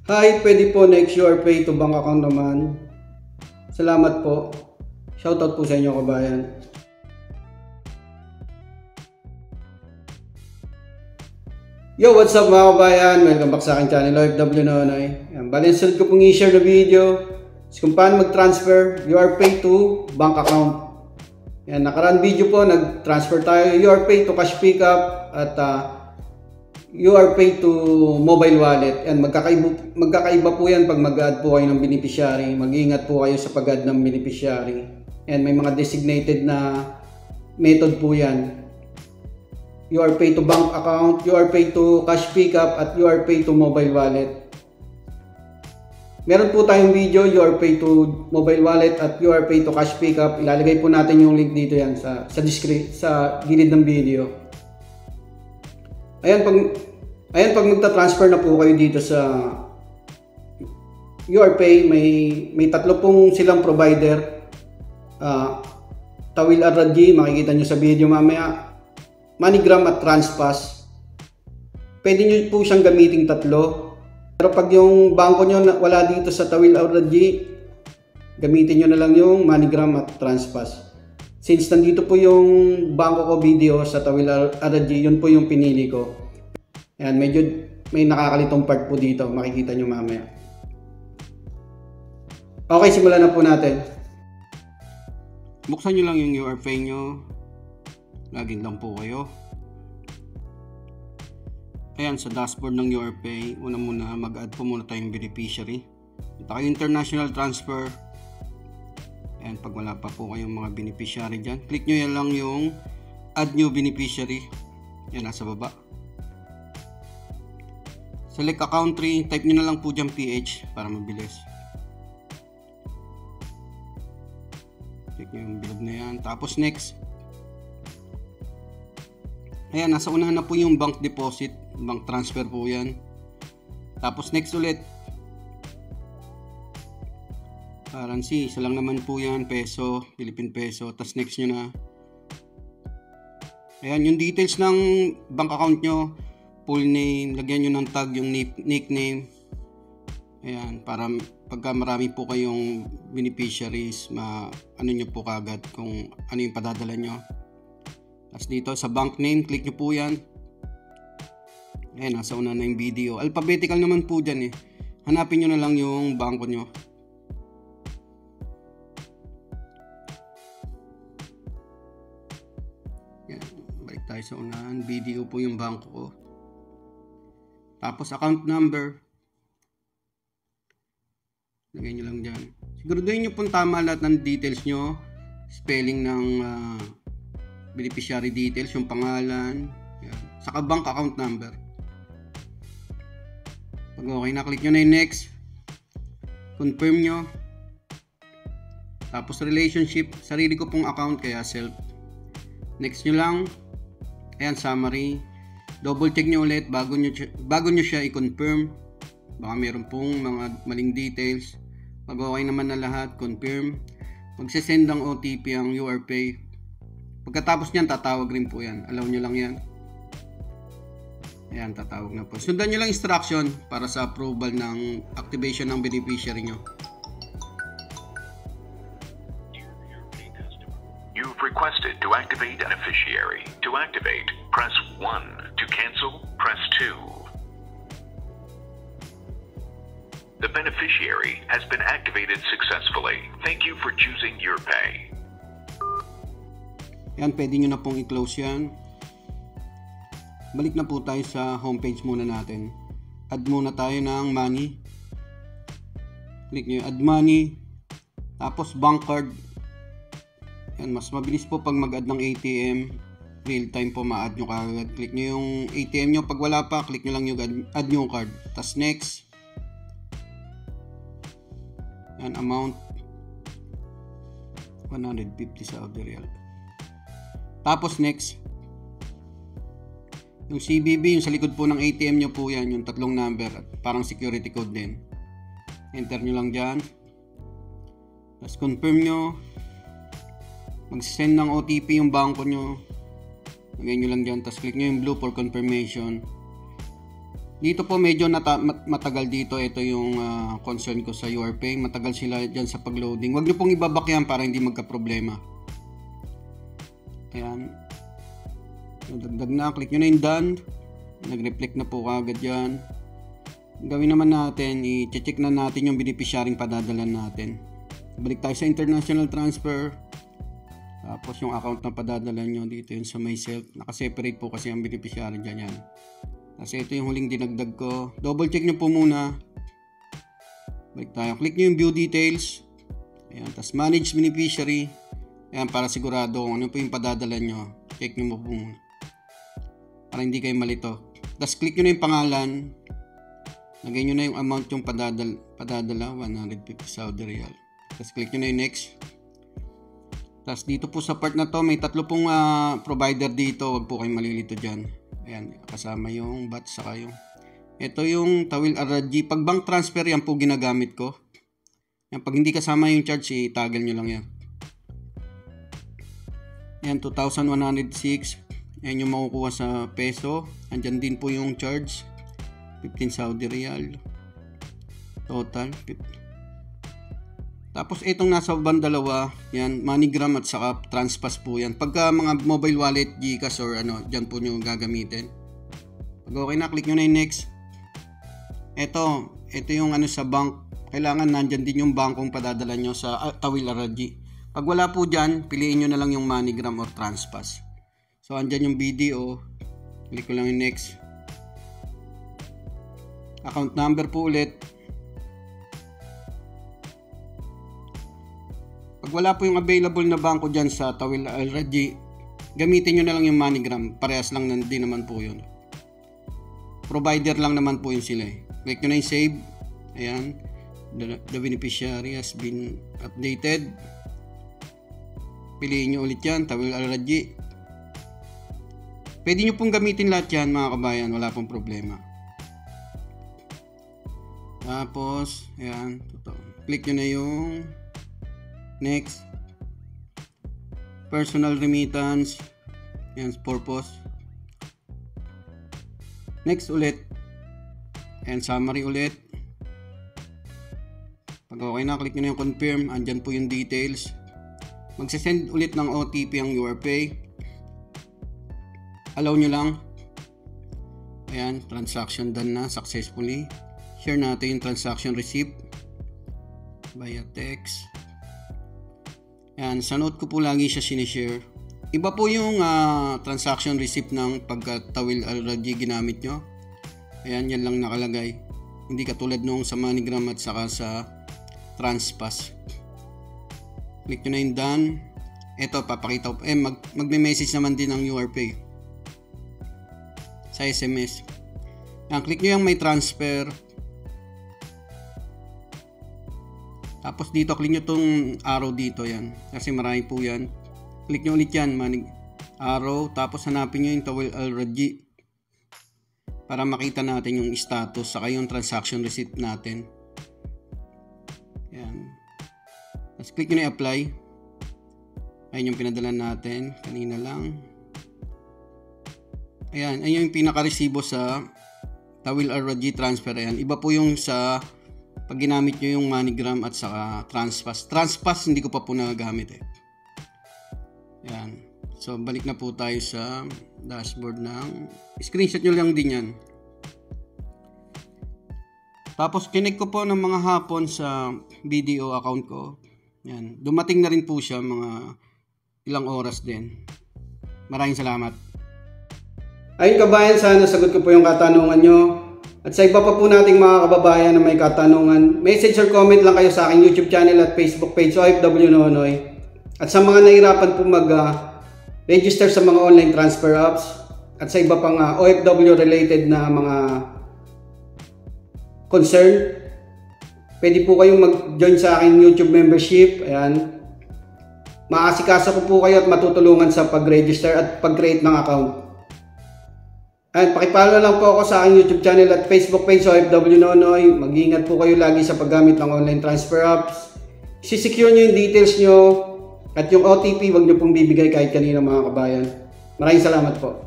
Hi, pwede po next URPay to bank account naman. Salamat po. Shoutout po sa inyo, kabayan. Yo, what's up mga kabayan? Welcome back sa aking channel, OFW Nonoy. Balansunod ko pong i-share na video kung paano mag-transfer URPay to bank account. Yan, nakaraan video po, nag-transfer tayo URPay to cash pickup at URPay to mobile wallet. Yan, magkakaiba po yan pag mag-add po kayo ng beneficiary. Mag-iingat po kayo sa pag-add ng beneficiary. Yan, may mga designated na method po yan. URPay to bank account, URPay to cash pickup, at URPay to mobile wallet. Meron po tayong video, URPay to mobile wallet at URPay to cash pickup. Ilalagay po natin yung link dito yan sa gilid ng video. Ayan, pag magta-transfer na po kayo dito sa URPay, may tatlo pong silang provider. Tawil RG, makikita nyo sa video mamaya. MoneyGram at Transpass. Pwede nyo po siyang gamiting tatlo. Pero pag yung bangko nyo wala dito sa Tawil RG, gamitin nyo na lang yung MoneyGram at Transpass. Since nandito po yung bangko ko video sa Tawil RG, yun po yung pinili ko. Ayan, medyo may nakakalitong part po dito. Makikita nyo mamaya. Okay, simulan na po natin. Buksan nyo lang yung URPay nyo. Login lang po kayo. Ayan, sa dashboard ng URPay, una muna mag-add po muna tayong beneficiary. Ito kayo international transfer. Ayan, pag wala pa po kayong mga beneficiary dyan, click nyo yan lang yung add new beneficiary. Yan, nasa baba. Select a country, type nyo na lang po dyan PH para mabilis. Click nyo yung bilog na yan. Tapos next. Ayan, nasa unahan na po yung bank deposit, bank transfer po yan. Tapos next ulit. Currency, isa lang naman po yan, peso, Philippine peso. Tapos next nyo na. Ayan, yung details ng bank account nyo, full name, lagyan nyo ng tag yung nickname. Ayan, para pagka marami po kayong beneficiaries, ano nyo po kagad kung ano yung padadala nyo. Tapos dito sa bank name, click nyo po yan. Ayan, nasa una na yung video. Alphabetical naman po dyan eh. Hanapin nyo na lang yung bangko nyo. Ayan, balik tayo sa unahan. Video po yung bangko ko. Tapos account number. Lagay nyo lang dyan. Siguraduhin nyo pong tama lahat ng details nyo. Spelling ng beneficiary details, yung pangalan, yan. Saka bank account number. Pag okay na, click nyo na yung next. Confirm nyo. Tapos relationship, sarili ko pong account kaya self. Next nyo lang. Ayan, summary. Double check nyo ulit bago nyo siya i-confirm. Baka meron pong mga maling details. Pag okay naman na lahat, confirm. Magsisend ng OTP ang URPay. Pagkatapos niyan, tatawag rin po yan. Allow nyo lang yan. Ayan, tatawag na po. Sundan nyo lang instruction para sa approval ng activation ng beneficiary nyo. You've requested to activate a beneficiary. To activate, press 1. To cancel, press 2. The beneficiary has been activated successfully. Thank you for choosing URPay. Yan, pwede nyo na pong i-close yan. Balik na po tayo sa homepage muna natin. Add muna tayo ng money. Click nyo yung add money. Tapos bank card. Yan, mas mabilis po pag mag-add ng ATM. Real time po ma-add nyo kagad. Click nyo yung ATM nyo. Pag wala pa, click nyo lang yung add new card. Tapos next. Yan, amount 150 Saudi Riyal. Tapos next, yung CVV, yung sa likod po ng ATM nyo po yan, yung tatlong number at parang security code din. Enter nyo lang dyan. Tapos confirm nyo. Mag-send ng OTP yung bangko nyo. Lagay nyo lang dyan. Tapos click nyo yung blue for confirmation. Dito po medyo matagal dito. Ito yung concern ko sa URPay. Matagal sila dyan sa pag-loading. Huwag nyo pong ibabak yan para hindi magka-problema. Ayan. Dagdag na. Click nyo na yung done. Nag-reflect na po kagad yan. Gawin naman natin, i-check na natin yung beneficiaryng padadalan natin. Balik tayo sa international transfer. Tapos yung account na padadalan nyo dito yun sa myself. Nakaseparate po kasi ang beneficiary dyan yan. Kasi ito yung huling dinagdag ko. Double check nyo po muna. Balik tayo. Click nyo yung view details. Ayan. Tapos manage beneficiary. Ayan, para sigurado kung ano po yung padadala nyo. Check nyo po muna. Para hindi kayo malito. Tapos click nyo na yung pangalan. Lagay nyo na yung amount yung padadala. 150 Saudi Riyal. Tapos click nyo na yung next. Tapos dito po sa part na to, may tatlo pong provider dito. Huwag po kayong malilito dyan. Ayan, kasama yung BAT saka yung ito yung Tawil Al-Rajhi. Pag bank transfer yan po ginagamit ko. Yan, pag hindi kasama yung charge, i-toggle nyo lang yan. Yan, 2,106. Yan yung makukuha sa peso. Andyan din po yung charge. 15 Saudi Riyal. Total. Tapos itong nasa bandalawa, yan, MoneyGram at saka Transpass po yan. Pagka mga mobile wallet, GCash or ano, dyan po nyo gagamitin. Pag okay na, click nyo na yung next. Ito yung ano sa bank. Kailangan nandyan din yung bankong padadala nyo sa Tawil Al-Rajhi. Pag wala po dyan, piliin nyo na lang yung MoneyGram or Transpass. So, andyan yung BDO. Click ko lang yung next. Account number po ulit. Pag wala po yung available na bangko dyan sa Tawil Al-Rajhi, gamitin nyo na lang yung MoneyGram. Parehas lang din naman po yun. Provider lang naman po yun sila. Click nyo na yung save. Ayan. The beneficiary has been updated. Piliin nyo ulit yan. Tawil Al-Rajhi. Pwede nyo pong gamitin lahat yan mga kabayan. Wala pong problema. Tapos, ayan. Click nyo na yung next. Personal remittance. Yan, purpose. Next ulit. And summary ulit. Pag okay na, click nyo na yung confirm. Andyan po yung details. Magsisend ulit ng OTP ang URPay. Allow nyo lang. Ayan, transaction done na successfully. Share natin yung transaction receipt via text. Yan, sa note ko po lagi siya sinishare. Iba po yung transaction receipt ng pagka Tawil Al-Rajhi ginamit nyo. Ayan, yan lang nakalagay. Hindi katulad nung sa MoneyGram at saka sa Transpass. Click nyo na yung done. Ito, papakita ko. Magme-message naman din ang URPay sa SMS. Yan, click nyo yung may transfer. Tapos dito, click nyo itong arrow dito yan. Kasi marami po yan. Click nyo ulit yan, arrow. Tapos hanapin nyo yung Tawil Al-Rajhi. Para makita natin yung status. Saka yung transaction receipt natin. Yan. Tapos click nyo na apply. Ayan yung pinadala natin. Kanina lang. Ayan. Ayan yung pinaka-resibo sa Tawil Al-Rajhi transfer. Ayan. Iba po yung sa pag ginamit nyo yung MoneyGram at saka Transpass. Transpass hindi ko pa po nagagamit eh. Yan. So balik na po tayo sa dashboard ng screenshot nyo lang din yan. Tapos connect ko po ng mga hapon sa BDO account ko. Yan. Dumating na rin po siya mga ilang oras din. Maraming salamat. Ayun kabayan, sana sagot ko po yung katanungan nyo. At sa iba pa po nating mga kababayan na may katanungan, message or comment lang kayo sa aking YouTube channel at Facebook page OFW Nonoy. At sa mga nahirapan po mag-register sa mga online transfer apps at sa iba pang OFW related na mga concern, pwede po kayong mag-join sa aking YouTube membership. Ayan. Maasikaso ko po kayo at matutulungan sa pag-register at pag-create ng account. At pakipalo lang po ako sa aking YouTube channel at Facebook page OFW Nonoy. Mag-iingat po kayo lagi sa paggamit ng online transfer apps. I-secure nyo yung details nyo at yung OTP wag nyo pong bibigay kahit kanina mga kabayan. Maraming salamat po.